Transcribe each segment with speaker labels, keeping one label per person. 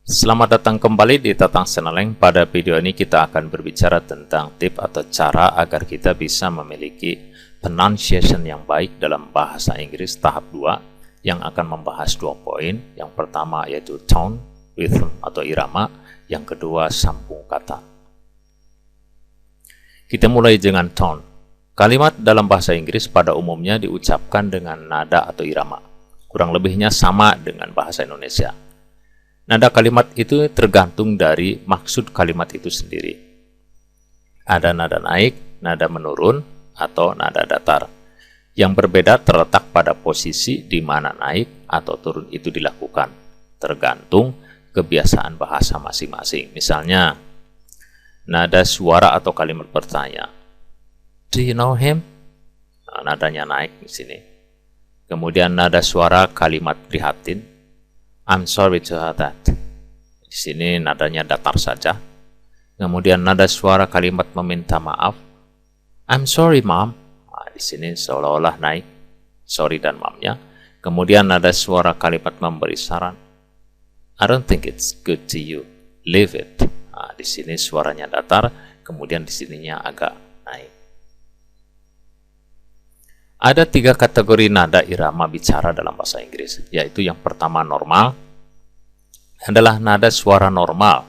Speaker 1: Selamat datang kembali di Tatang Seneleng. Pada video ini kita akan berbicara tentang tips atau cara agar kita bisa memiliki pronunciation yang baik dalam bahasa Inggris tahap 2 yang akan membahas 2 poin. Yang pertama yaitu tone, rhythm atau irama, yang kedua sambung kata. Kita mulai dengan tone. Kalimat dalam bahasa Inggris pada umumnya diucapkan dengan nada atau irama. Kurang lebihnya sama dengan bahasa Indonesia. Nada kalimat itu tergantung dari maksud kalimat itu sendiri. Ada nada naik, nada menurun, atau nada datar. Yang berbeda terletak pada posisi di mana naik atau turun itu dilakukan, tergantung kebiasaan bahasa masing-masing. Misalnya, nada suara atau kalimat bertanya. Do you know him? Nah, nadanya naik di sini. Kemudian nada suara kalimat prihatin. I'm sorry to hear that. Di sini nadanya datar saja. Kemudian nada suara kalimat meminta maaf. I'm sorry, mom. Nah, di sini seolah-olah naik. Sorry dan momnya. Kemudian nada suara kalimat memberi saran. I don't think it's good to you. Leave it. Nah, di sini suaranya datar. Kemudian di sininya agak naik. Ada 3 kategori nada irama bicara dalam bahasa Inggris, yaitu yang pertama normal, adalah nada suara normal,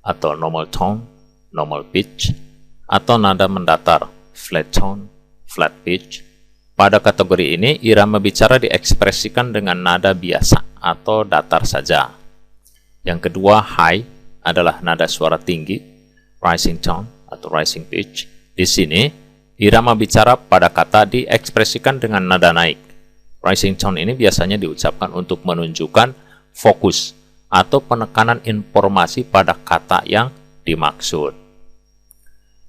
Speaker 1: atau normal tone, normal pitch, atau nada mendatar, flat tone, flat pitch. Pada kategori ini, irama bicara diekspresikan dengan nada biasa atau datar saja. Yang kedua, high, adalah nada suara tinggi, rising tone, atau rising pitch. Di sini, irama bicara pada kata diekspresikan dengan nada naik. Rising tone ini biasanya diucapkan untuk menunjukkan fokus atau penekanan informasi pada kata yang dimaksud.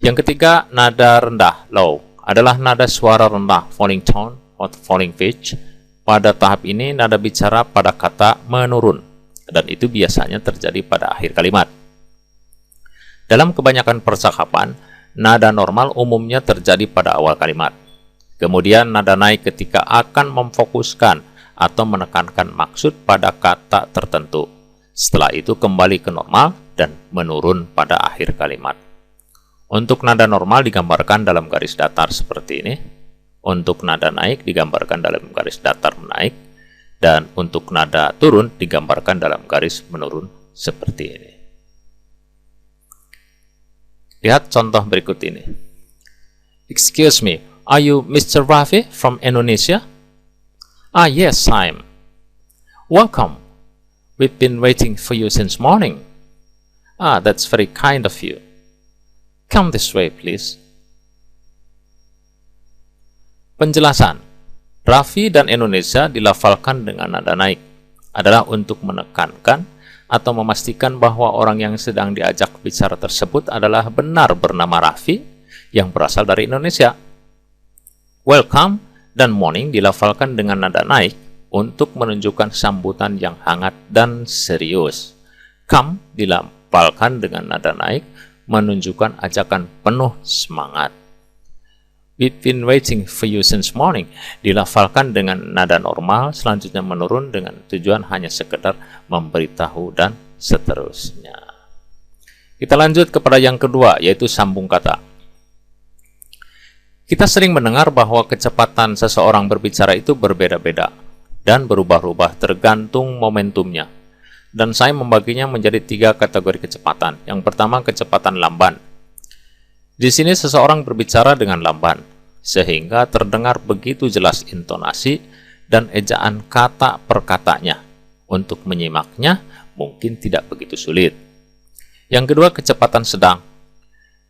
Speaker 1: Yang ketiga, nada rendah, low, adalah nada suara rendah, falling tone atau falling pitch. Pada tahap ini, nada bicara pada kata menurun, dan itu biasanya terjadi pada akhir kalimat. Dalam kebanyakan percakapan, nada normal umumnya terjadi pada awal kalimat. Kemudian nada naik ketika akan memfokuskan atau menekankan maksud pada kata tertentu. Setelah itu kembali ke normal dan menurun pada akhir kalimat. Untuk nada normal digambarkan dalam garis datar seperti ini. Untuk nada naik digambarkan dalam garis datar menaik. Dan untuk nada turun digambarkan dalam garis menurun seperti ini. Lihat contoh berikut ini. Excuse me, are you Mr. Rafi from Indonesia? Ah, yes, I'm. Welcome. We've been waiting for you since morning. Ah, that's very kind of you. Come this way, please. Penjelasan. Rafi dan Indonesia dilafalkan dengan nada naik. Adalah untuk menekankan atau memastikan bahwa orang yang sedang diajak bicara tersebut adalah benar bernama Rafi yang berasal dari Indonesia. Welcome dan morning dilafalkan dengan nada naik untuk menunjukkan sambutan yang hangat dan serius. Come dilafalkan dengan nada naik menunjukkan ajakan penuh semangat. We've been waiting for you since morning dilafalkan dengan nada normal, selanjutnya menurun dengan tujuan hanya sekedar memberitahu dan seterusnya. Kita lanjut kepada yang kedua, yaitu sambung kata. Kita sering mendengar bahwa kecepatan seseorang berbicara itu berbeda-beda dan berubah-ubah tergantung momentumnya. Dan saya membaginya menjadi 3 kategori kecepatan. Yang pertama, kecepatan lamban. Di sini seseorang berbicara dengan lamban, sehingga terdengar begitu jelas intonasi dan ejaan kata per katanya. Untuk menyimaknya mungkin tidak begitu sulit. Yang kedua, kecepatan sedang.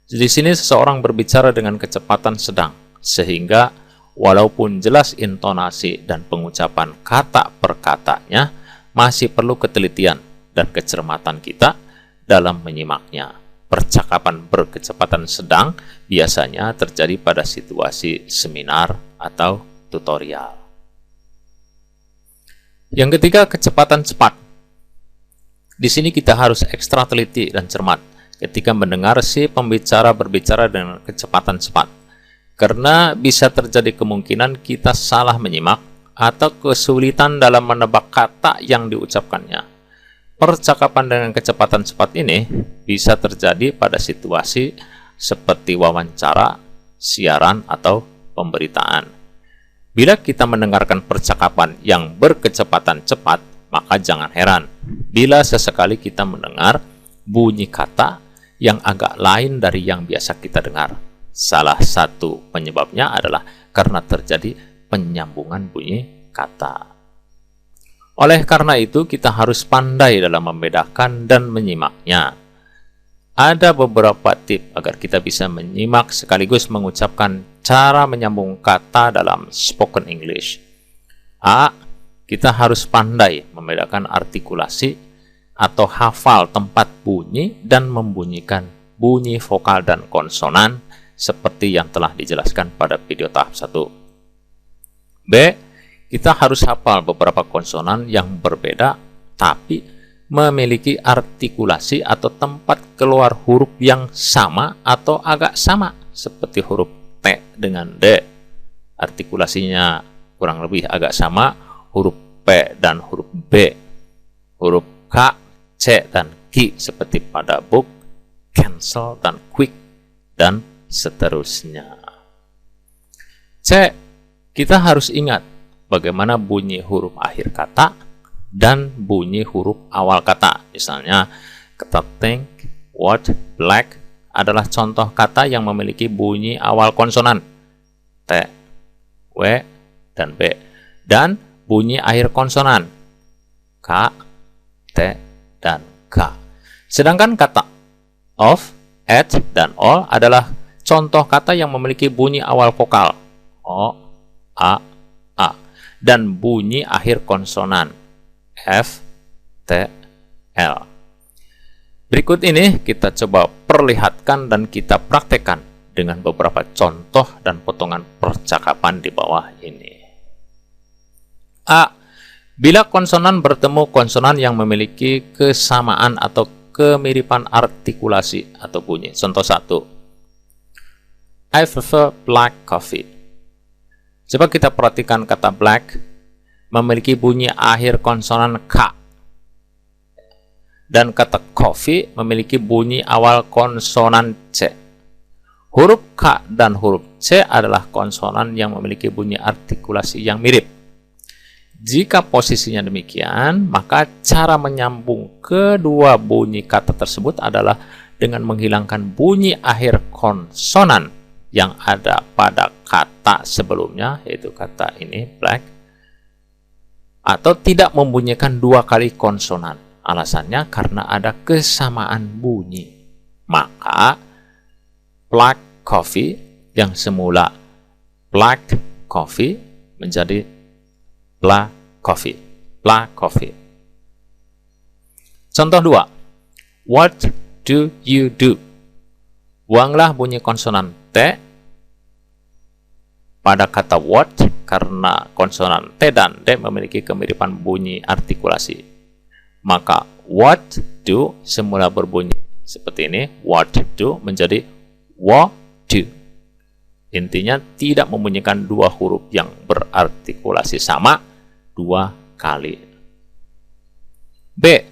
Speaker 1: Di sini seseorang berbicara dengan kecepatan sedang, sehingga walaupun jelas intonasi dan pengucapan kata per katanya, masih perlu ketelitian dan kecermatan kita dalam menyimaknya. Percakapan berkecepatan sedang biasanya terjadi pada situasi seminar atau tutorial. Yang ketiga, kecepatan cepat. Di sini kita harus ekstra teliti dan cermat ketika mendengar si pembicara berbicara dengan kecepatan cepat. Karena bisa terjadi kemungkinan kita salah menyimak atau kesulitan dalam menebak kata yang diucapkannya. Percakapan dengan kecepatan cepat ini bisa terjadi pada situasi seperti wawancara, siaran, atau pemberitaan. Bila kita mendengarkan percakapan yang berkecepatan cepat, maka jangan heran bila sesekali kita mendengar bunyi kata yang agak lain dari yang biasa kita dengar. Salah satu penyebabnya adalah karena terjadi penyambungan bunyi kata. Oleh karena itu, kita harus pandai dalam membedakan dan menyimaknya. Ada beberapa tips agar kita bisa menyimak sekaligus mengucapkan cara menyambung kata dalam spoken English. A. Kita harus pandai membedakan artikulasi atau hafal tempat bunyi dan membunyikan bunyi vokal dan konsonan seperti yang telah dijelaskan pada video tahap 1. B. Kita harus hafal beberapa konsonan yang berbeda tapi memiliki artikulasi atau tempat keluar huruf yang sama atau agak sama, seperti huruf T dengan D. Artikulasinya kurang lebih agak sama, huruf P dan huruf B, huruf K, C, dan Q seperti pada book, cancel, dan quick, dan seterusnya. C. Kita harus ingat bagaimana bunyi huruf akhir kata dan bunyi huruf awal kata. Misalnya, kata think, what, black adalah contoh kata yang memiliki bunyi awal konsonan T, W, dan B, dan bunyi akhir konsonan K, T, dan K. Sedangkan kata of, at, dan all adalah contoh kata yang memiliki bunyi awal vokal O, A, dan bunyi akhir konsonan F, T, L. Berikut ini kita coba perlihatkan dan kita praktekkan dengan beberapa contoh dan potongan percakapan di bawah ini. A. Bila konsonan bertemu konsonan yang memiliki kesamaan atau kemiripan artikulasi atau bunyi. Contoh 1. I prefer black coffee. Coba kita perhatikan kata black memiliki bunyi akhir konsonan K. Dan kata coffee memiliki bunyi awal konsonan C. Huruf K dan huruf C adalah konsonan yang memiliki bunyi artikulasi yang mirip. Jika posisinya demikian, maka cara menyambung kedua bunyi kata tersebut adalah dengan menghilangkan bunyi akhir konsonan yang ada pada kata sebelumnya, yaitu kata ini black, atau tidak membunyikan dua kali konsonan. Alasannya karena ada kesamaan bunyi. Maka black coffee yang semula black coffee menjadi black coffee. Black coffee. Contoh 2. What do you do? Buanglah bunyi konsonan T pada kata what karena konsonan T dan D memiliki kemiripan bunyi artikulasi. Maka what do semula berbunyi seperti ini, what do menjadi what do. Intinya tidak membunyikan dua huruf yang berartikulasi sama dua kali. B.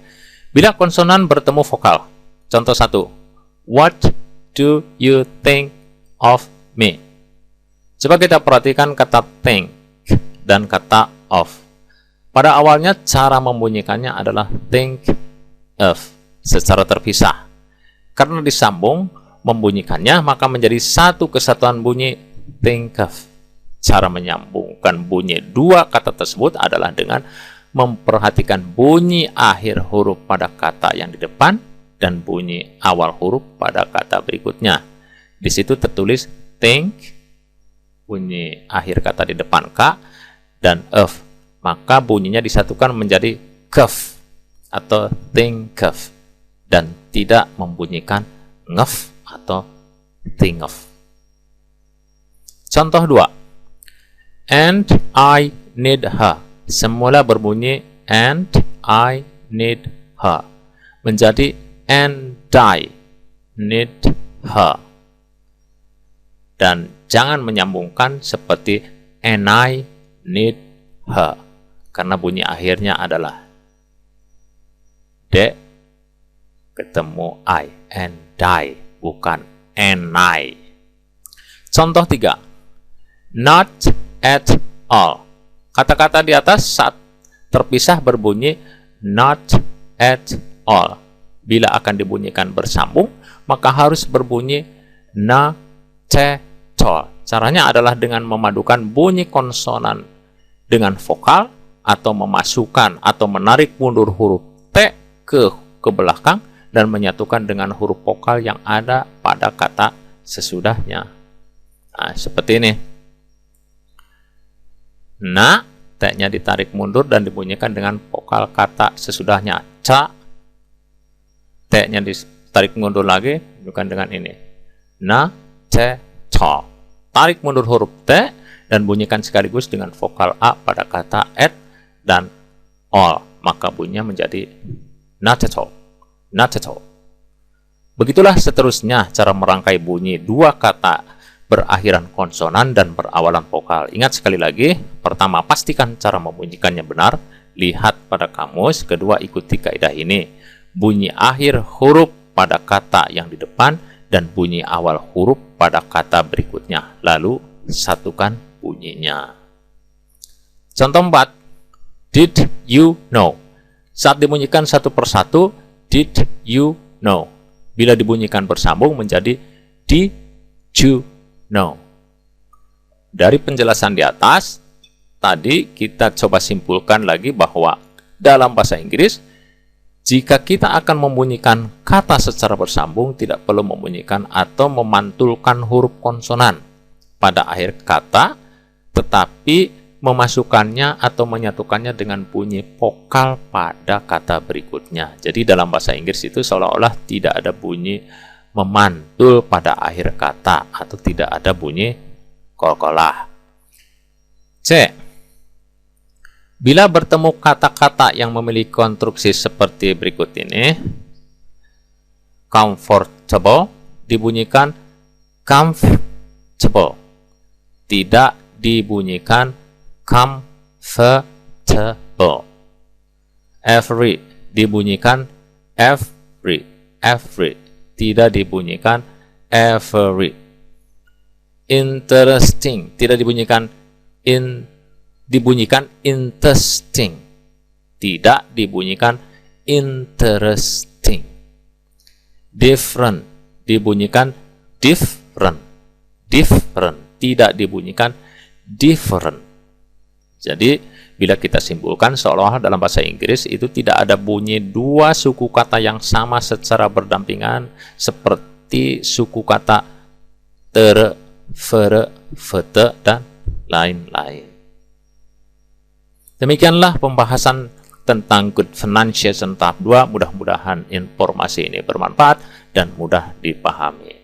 Speaker 1: Bila konsonan bertemu vokal. Contoh 1. What do you think of me? Coba kita perhatikan kata think dan kata of. Pada awalnya cara membunyikannya adalah think of secara terpisah. Karena disambung membunyikannya maka menjadi satu kesatuan bunyi think of. Cara menyambungkan bunyi dua kata tersebut adalah dengan memperhatikan bunyi akhir huruf pada kata yang di depan dan bunyi awal huruf pada kata berikutnya. Di situ tertulis think, bunyi akhir kata di depan K, dan of. Maka bunyinya disatukan menjadi kef atau think of dan tidak membunyikan ngef atau think of. Contoh 2. And I need her. Semula berbunyi and I need her menjadi and I need her. Dan jangan menyambungkan seperti and I need her karena bunyi akhirnya adalah D D ketemu I, and die, bukan and I. Contoh 3. Not at all. Kata-kata di atas saat terpisah berbunyi not at all. Bila akan dibunyikan bersambung, maka harus berbunyi not at all. Caranya adalah dengan memadukan bunyi konsonan dengan vokal, atau memasukkan atau menarik mundur huruf T ke belakang dan menyatukan dengan huruf vokal yang ada pada kata sesudahnya. Nah, seperti ini. Na, T-nya ditarik mundur dan dibunyikan dengan vokal kata sesudahnya. Ca, T-nya ditarik mundur lagi, bukan dengan ini. Na, ce, ca. Tarik mundur huruf T dan bunyikan sekaligus dengan vokal A pada kata at dan all. Maka bunyinya menjadi not at all. Not at all. Begitulah seterusnya cara merangkai bunyi dua kata berakhiran konsonan dan berawalan vokal. Ingat sekali lagi, pertama pastikan cara membunyikannya benar, lihat pada kamus. Kedua, ikuti kaidah ini. Bunyi akhir huruf pada kata yang di depan dan bunyi awal huruf pada kata berikutnya. Lalu satukan bunyinya. Contoh 4. Did you know? Saat dibunyikan satu persatu, did you know? Bila dibunyikan bersambung menjadi did you know? Dari penjelasan di atas, tadi kita coba simpulkan lagi bahwa dalam bahasa Inggris, jika kita akan membunyikan kata secara bersambung, tidak perlu membunyikan atau memantulkan huruf konsonan pada akhir kata, tetapi memasukkannya atau menyatukannya dengan bunyi vokal pada kata berikutnya. Jadi dalam bahasa Inggris itu seolah-olah tidak ada bunyi memantul pada akhir kata atau tidak ada bunyi kol-kolah. C. Bila bertemu kata-kata yang memiliki konstruksi seperti berikut ini, comfortable dibunyikan comfortable, tidak dibunyikan comfortable. Every dibunyikan every, tidak dibunyikan every. Interesting tidak dibunyikan dibunyikan interesting, tidak dibunyikan interesting. Different dibunyikan different, tidak dibunyikan different. Jadi, bila kita simpulkan seolah-olah dalam bahasa Inggris itu tidak ada bunyi dua suku kata yang sama secara berdampingan seperti suku kata tere, fere, fete, dan lain-lain. Demikianlah pembahasan tentang Good Pronunciation tahap 2. Mudah-mudahan informasi ini bermanfaat dan mudah dipahami.